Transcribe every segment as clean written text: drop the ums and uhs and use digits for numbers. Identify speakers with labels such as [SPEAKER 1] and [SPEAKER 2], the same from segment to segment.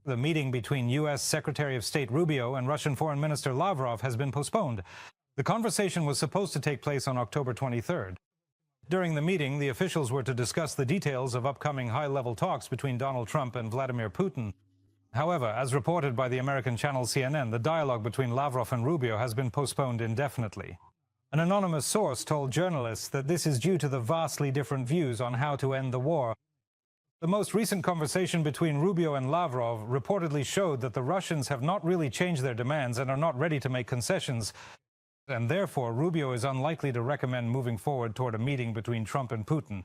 [SPEAKER 1] The meeting between U.S. Secretary of State Rubio and Russian Foreign Minister Lavrov has been postponed. The conversation was supposed to take place on October 23rd. During the meeting, the officials were to discuss the details of upcoming high-level talks between Donald Trump and Vladimir Putin. However, as reported by the American channel CNN, the dialogue between Lavrov and Rubio has been postponed indefinitely. An anonymous source told journalists that this is due to the vastly different views on how to end the war. The most recent conversation between Rubio and Lavrov reportedly showed that the Russians have not really changed their demands and are not ready to make concessions, and therefore Rubio is unlikely to recommend moving forward toward a meeting between Trump and Putin.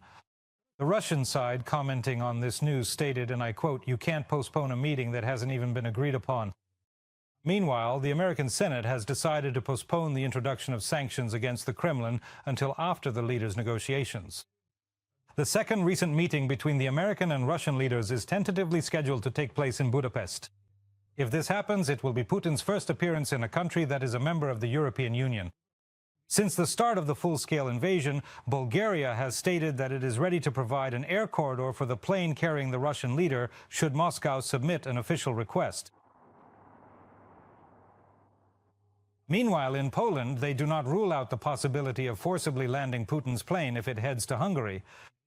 [SPEAKER 1] The Russian side, commenting on this news, stated, and I quote, "You can't postpone a meeting that hasn't even been agreed upon." Meanwhile, the American Senate has decided to postpone the introduction of sanctions against the Kremlin until after the leaders' negotiations. The second recent meeting between the American and Russian leaders is tentatively scheduled to take place in Budapest. If this happens, it will be Putin's first appearance in a country that is a member of the European Union. Since the start of the full-scale invasion, Bulgaria has stated that it is ready to provide an air corridor for the plane carrying the Russian leader should Moscow submit an official request. Meanwhile, in Poland, they do not rule out the possibility of forcibly landing Putin's plane if it heads to Hungary.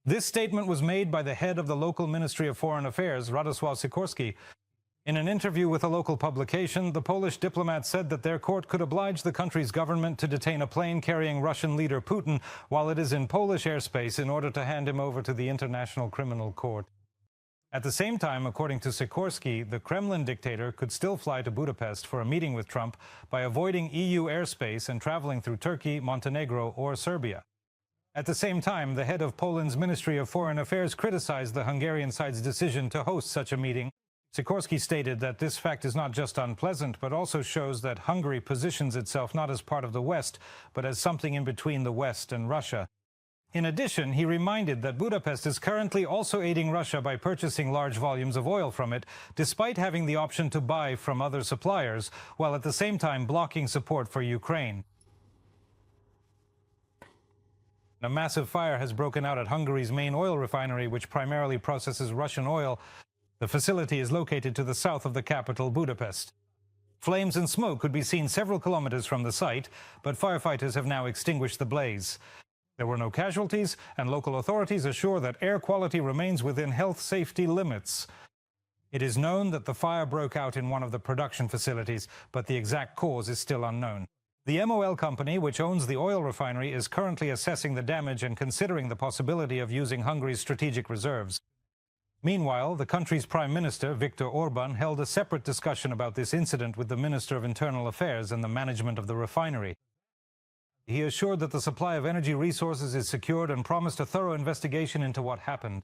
[SPEAKER 1] This statement was made by the head of the local Ministry of Foreign Affairs, Radosław Sikorski. In an interview with a local publication, the Polish diplomat said that their court could oblige the country's government to detain a plane carrying Russian leader Putin while it is in Polish airspace in order to hand him over to the International Criminal Court. At the same time, according to Sikorski, the Kremlin dictator could still fly to Budapest for a meeting with Trump by avoiding EU airspace and traveling through Turkey, Montenegro, or Serbia. At the same time, the head of Poland's Ministry of Foreign Affairs criticized the Hungarian side's decision to host such a meeting. Sikorski stated that this fact is not just unpleasant, but also shows that Hungary positions itself not as part of the West, but as something in between the West and Russia. In addition, he reminded that Budapest is currently also aiding Russia by purchasing large volumes of oil from it, despite having the option to buy from other suppliers, while at the same time blocking support for Ukraine. A massive fire has broken out at Hungary's main oil refinery, which primarily processes Russian oil. The facility is located to the south of the capital, Budapest. Flames and smoke could be seen several kilometers from the site, but firefighters have now extinguished the blaze. There were no casualties, and local authorities assure that air quality remains within health safety limits. It is known that the fire broke out in one of the production facilities, but the exact cause is still unknown. The MOL company, which owns the oil refinery, is currently assessing the damage and considering the possibility of using Hungary's strategic reserves. Meanwhile, the country's Prime Minister, Viktor Orban, held a separate discussion about this incident with the Minister of Internal Affairs and the management of the refinery. He assured that the supply of energy resources is secured and promised a thorough investigation into what happened.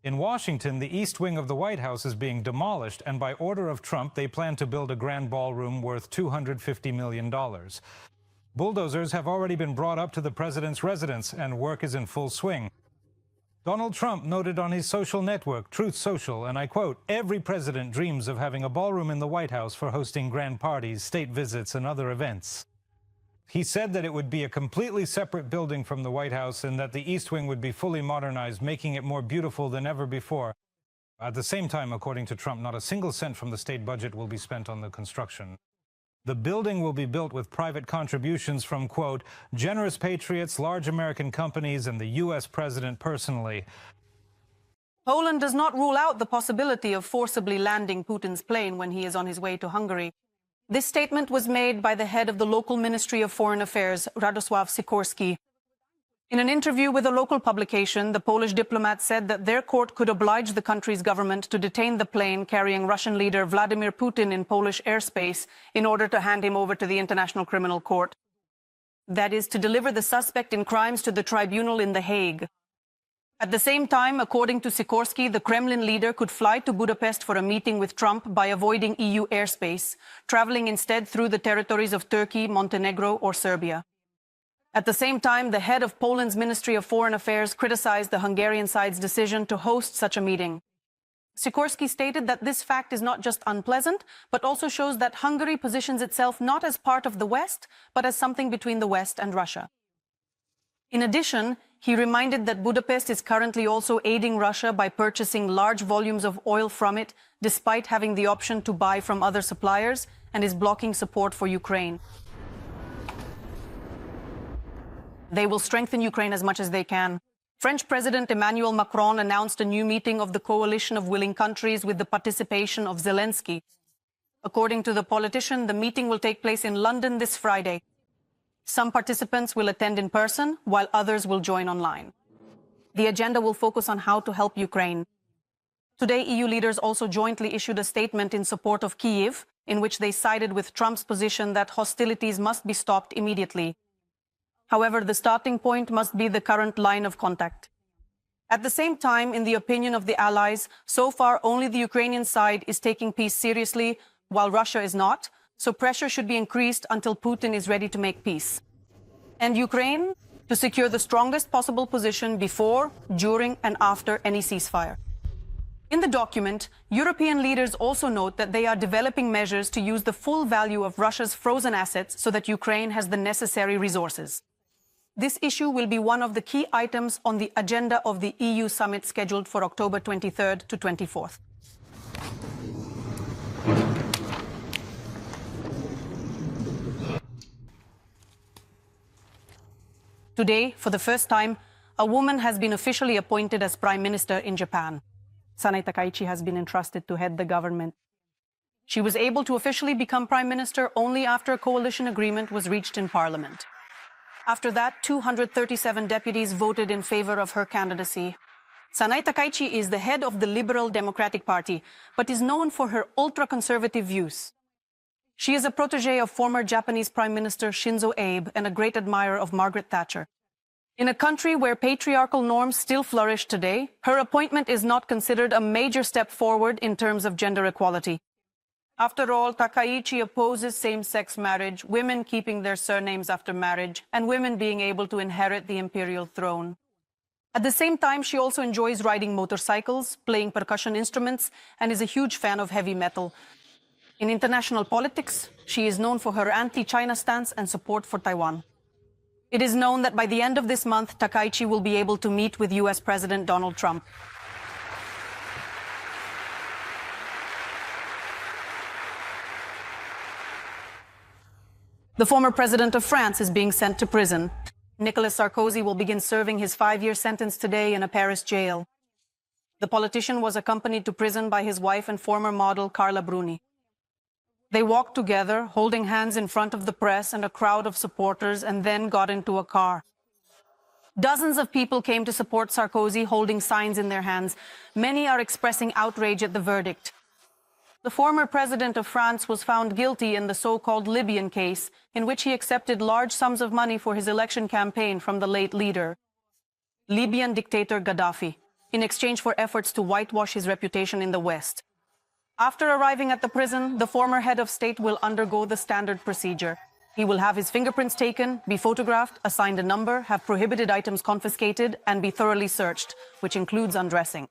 [SPEAKER 1] In Washington, the East Wing of the White House is being demolished, and by order of Trump, they plan to build a grand ballroom worth $250 million. Bulldozers have already been brought up to the president's residence, and work is in full swing. Donald Trump noted on his social network, Truth Social, and I quote, "Every president dreams of having a ballroom in the White House for hosting grand parties, state visits, and other events." He said that it would be a completely separate building from the White House and that the East Wing would be fully modernized, making it more beautiful than ever before. At the same time, according to Trump, not a single cent from the state budget will be spent on the construction. The building will be built with private contributions from, quote, "generous patriots, large American companies, and the U.S. president personally."
[SPEAKER 2] Poland does not rule out the possibility of forcibly landing Putin's plane when he is on his way to Hungary. This statement was made by the head of the local Ministry of Foreign Affairs, Radosław Sikorski. In an interview with a local publication, the Polish diplomat said that their court could oblige the country's government to detain the plane carrying Russian leader Vladimir Putin in Polish airspace in order to hand him over to the International Criminal Court. That is, to deliver the suspect in crimes to the tribunal in The Hague. At the same time, according to Sikorski, the Kremlin leader could fly to Budapest for a meeting with Trump by avoiding EU airspace, traveling instead through the territories of Turkey, Montenegro, or Serbia. At the same time, the head of Poland's Ministry of Foreign Affairs criticized the Hungarian side's decision to host such a meeting. Sikorski stated that this fact is not just unpleasant, but also shows that Hungary positions itself not as part of the West, but as something between the West and Russia. In addition, he reminded that Budapest is currently also aiding Russia by purchasing large volumes of oil from it, despite having the option to buy from other suppliers, and is blocking support for Ukraine. They will strengthen Ukraine as much as they can. French President Emmanuel Macron announced a new meeting of the coalition of willing countries with the participation of Zelensky. According to the politician, the meeting will take place in London this Friday. Some participants will attend in person, while others will join online. The agenda will focus on how to help Ukraine. Today, EU leaders also jointly issued a statement in support of Kyiv, in which they sided with Trump's position that hostilities must be stopped immediately. However, the starting point must be the current line of contact. At the same time, in the opinion of the allies, so far only the Ukrainian side is taking peace seriously, while Russia is not, so pressure should be increased until Putin is ready to make peace. And Ukraine, to secure the strongest possible position before, during, and after any ceasefire. In the document, European leaders also note that they are developing measures to use the full value of Russia's frozen assets so that Ukraine has the necessary resources. This issue will be one of the key items on the agenda of the EU summit scheduled for October 23rd to 24th. Today, for the first time, a woman has been officially appointed as Prime Minister in Japan. Sanai Takaichi has been entrusted to head the government. She was able to officially become Prime Minister only after a coalition agreement was reached in Parliament. After that, 237 deputies voted in favor of her candidacy. Sanai Takaichi is the head of the Liberal Democratic Party, but is known for her ultra-conservative views. She is a protégé of former Japanese Prime Minister Shinzo Abe and a great admirer of Margaret Thatcher. In a country where patriarchal norms still flourish today, her appointment is not considered a major step forward in terms of gender equality. After all, Takaichi opposes same-sex marriage, women keeping their surnames after marriage, and women being able to inherit the imperial throne. At the same time, she also enjoys riding motorcycles, playing percussion instruments, and is a huge fan of heavy metal. In international politics, she is known for her anti-China stance and support for Taiwan. It is known that by the end of this month, Takaichi will be able to meet with US President Donald Trump. The former president of France is being sent to prison. Nicolas Sarkozy will begin serving his 5-year sentence today in a Paris jail. The politician was accompanied to prison by his wife and former model, Carla Bruni. They walked together, holding hands in front of the press and a crowd of supporters, and then got into a car. Dozens of people came to support Sarkozy, holding signs in their hands. Many are expressing outrage at the verdict. The former president of France was found guilty in the so-called Libyan case, in which he accepted large sums of money for his election campaign from the late leader, Libyan dictator Gaddafi, in exchange for efforts to whitewash his reputation in the West. After arriving at the prison, the former head of state will undergo the standard procedure. He will have his fingerprints taken, be photographed, assigned a number, have prohibited items confiscated, and be thoroughly searched, which includes undressing.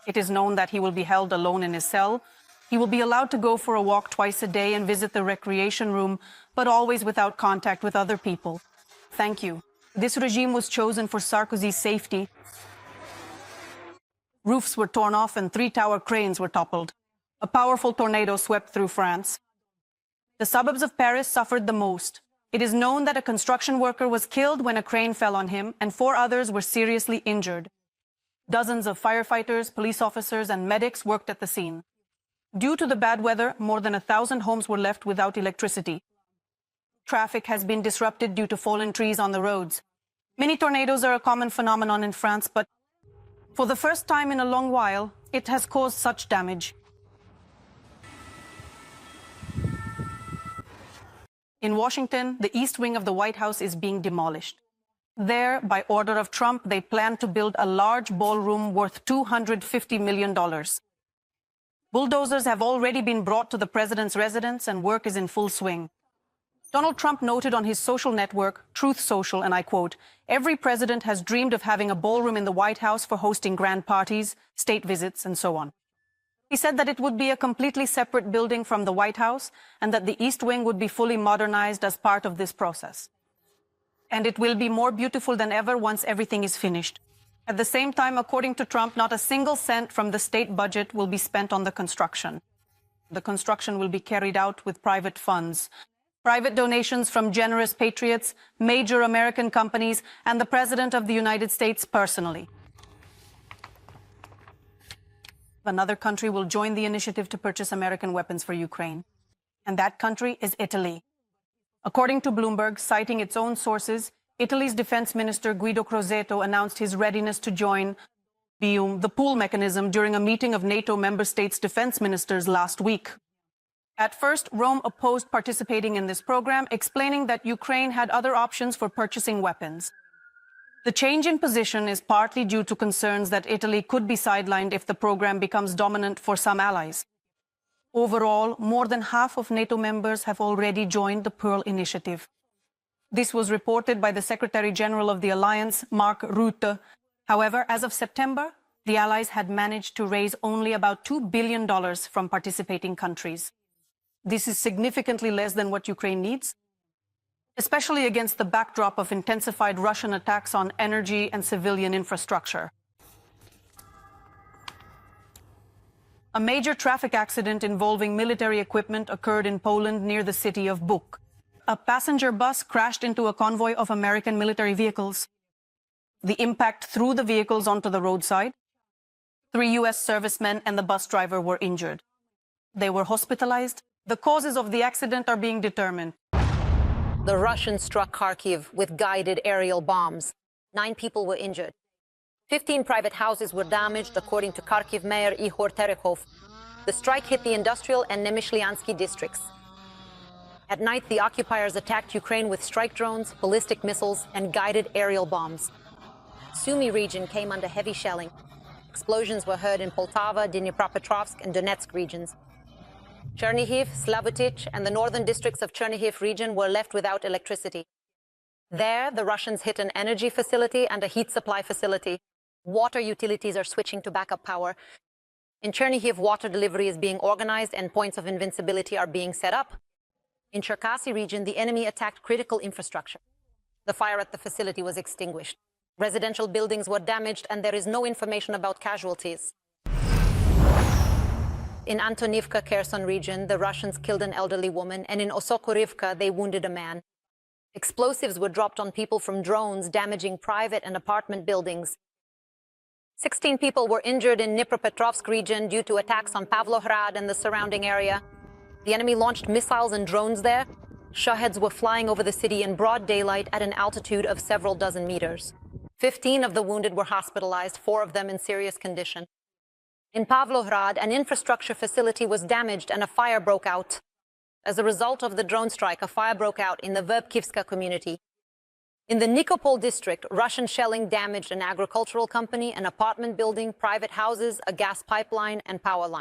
[SPEAKER 2] It is known that he will be held alone in his cell. He will be allowed to go for a walk twice a day and visit the recreation room, but always without contact with other people. Thank you. This regime was chosen for Sarkozy's safety. Roofs were torn off and 3 tower cranes were toppled. A powerful tornado swept through France. The suburbs of Paris suffered the most. It is known that a construction worker was killed when a crane fell on him, and 4 others were seriously injured. Dozens of firefighters, police officers, and medics worked at the scene. Due to the bad weather, more than 1,000 homes were left without electricity. Traffic has been disrupted due to fallen trees on the roads. Many tornadoes are a common phenomenon in France, but for the first time in a long while, it has caused such damage. In Washington, the East Wing of the White House is being demolished. There, by order of Trump, they plan to build a large ballroom worth $250 million. Bulldozers have already been brought to the president's residence and work is in full swing. Donald Trump noted on his social network, Truth Social, and I quote, "Every president has dreamed of having a ballroom in the White House for hosting grand parties, state visits, and so on." He said that it would be a completely separate building from the White House and that the East Wing would be fully modernized as part of this process. And it will be more beautiful than ever once everything is finished. At the same time, according to Trump, not a single cent from the state budget will be spent on the construction. The construction will be carried out with private funds. Private donations from generous patriots, major American companies, and the President of the United States personally. Another country will join the initiative to purchase American weapons for Ukraine. And that country is Italy. According to Bloomberg, citing its own sources, Italy's defense minister Guido Crosetto announced his readiness to join the pool mechanism during a meeting of NATO member states' defense ministers last week. At first, Rome opposed participating in this program, explaining that Ukraine had other options for purchasing weapons. The change in position is partly due to concerns that Italy could be sidelined if the program becomes dominant for some allies. Overall, more than half of NATO members have already joined the Pearl Initiative. This was reported by the Secretary General of the Alliance, Mark Rutte. However, as of September, the allies had managed to raise only about $2 billion from participating countries. This is significantly less than what Ukraine needs, especially against the backdrop of intensified Russian attacks on energy and civilian infrastructure. A major traffic accident involving military equipment occurred in Poland near the city of Buk. A passenger bus crashed into a convoy of American military vehicles. The impact threw the vehicles onto the roadside. 3 U.S. servicemen and the bus driver were injured. They were hospitalized. The causes of the accident are being determined.
[SPEAKER 3] The Russians struck Kharkiv with guided aerial bombs. 9 people were injured. 15 private houses were damaged, according to Kharkiv Mayor Ihor Terekhov. The strike hit the industrial and Nemysliansky districts. At night, the occupiers attacked Ukraine with strike drones, ballistic missiles, and guided aerial bombs. Sumy region came under heavy shelling. Explosions were heard in Poltava, Dnipropetrovsk, and Donetsk regions. Chernihiv, Slavutich, and the northern districts of Chernihiv region were left without electricity. There, the Russians hit an energy facility and a heat supply facility. Water utilities are switching to backup power. In Chernihiv, water delivery is being organized and points of invincibility are being set up. In Cherkasy region, the enemy attacked critical infrastructure. The fire at the facility was extinguished. Residential buildings were damaged, and there is no information about casualties. In Antonivka, Kherson region, the Russians killed an elderly woman, and in Osokorivka, they wounded a man. Explosives were dropped on people from drones, damaging private and apartment buildings. 16 people were injured in Dnipropetrovsk region due to attacks on Pavlohrad and the surrounding area. The enemy launched missiles and drones there. Shaheds were flying over the city in broad daylight at an altitude of several dozen meters. 15 of the wounded were hospitalized, 4 of them in serious condition. In Pavlohrad, an infrastructure facility was damaged and a fire broke out. As a result of the drone strike, a fire broke out in the Verbkivska community. In the Nikopol district, Russian shelling damaged an agricultural company, an apartment building, private houses, a gas pipeline, and power line.